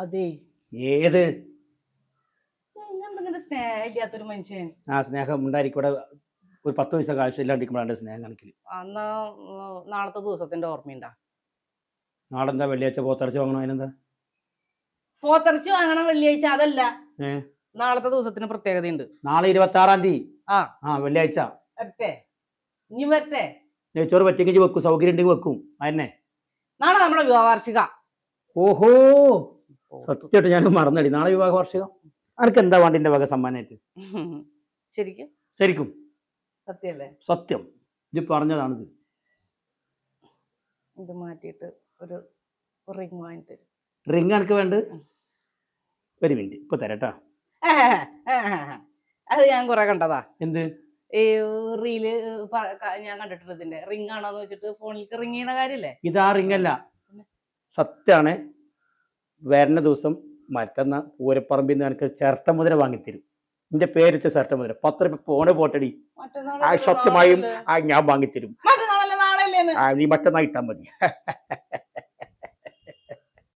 അതെ ഏത് എന്തെങ്കിലും സ്നേഹമില്ലാത്തൊരു മനുഷ്യൻ. ആ സ്നേഹം ഉണ്ടായിരിക്കൂടെ. ഒരു 10 പൈസ കാശില്ലാണ്ടിരിക്കുമ്പോഴാണ് സ്നേഹം കാണിക്കല്. എന്നാ നാളത്തെ ദിവസത്തിന്റെ ഓർമ്മയുണ്ടാ? നാളെന്താ വെള്ളിയാഴ്ച പോത്തിറച്ചി വാങ്ങണം, അതിനെന്താ? പോത്തിറച്ചി വാങ്ങണം വെള്ളിയാഴ്ച അതല്ല, ഏ നാളത്തെ ദിവസത്തിന് പ്രത്യേകതയുണ്ട്. നാളെ 26-ാം തീയതി. ആ വെള്ളിയാഴ്ച. വരട്ടെ, ഇനി വരട്ടെ. നെയ്ച്ചോറ് പറ്റിയെങ്കിൽ വെക്കും, സൗകര്യം ഉണ്ടെങ്കിൽ വെക്കും. അതന്നെ നാളെ നമ്മുടെ വിവാഹ വാർഷിക. ഓഹോ, സത്യമായിട്ട് ഞാൻ മറന്നടി. നാളെ വിവാഹ വാർഷികം. അനക്ക് എന്താ വേണ്ടിന്റെ വക സമ്മാനമായിട്ട്? ശരിക്കും ശരിക്കും സത്യല്ലേ? സത്യം, ഇത് പറഞ്ഞതാണിത്. ഇത് മാറ്റിയിട്ട് ഒരു റിങ് വാങ്ങി തരും. റിങ് എനിക്ക് വേണ്ട. ഒരു മിനിറ്റ്, ഇപ്പൊ തരട്ടാ. അത് ഞാൻ കുറെ കണ്ടതാ. എന്ത്? ഈ റീല് ഞാൻ കണ്ടിട്ടുണ്ട്. ഇതിന്റെ റിങ് ആണോന്ന് വെച്ചിട്ട് ഫോണിലേക്ക് റിങ് ചെയ്യണ കാര്യല്ലേ? ഇതാ റിങ് അല്ല, സത്യാണ്. വരുന്ന ദിവസം മറ്റന്ന പൂരപ്പറമ്പിൽ നിന്ന് എനിക്ക് ചിരട്ട മുദ്ര വാങ്ങിത്തരും. എന്റെ പേരിച്ച ചിരട്ട മുദ്ര 10 രൂപ പോണേ പോട്ടടി. സത്യമായും ഞാൻ വാങ്ങിത്തരും. നീ മറ്റന്നാ ഇട്ടാ മതി.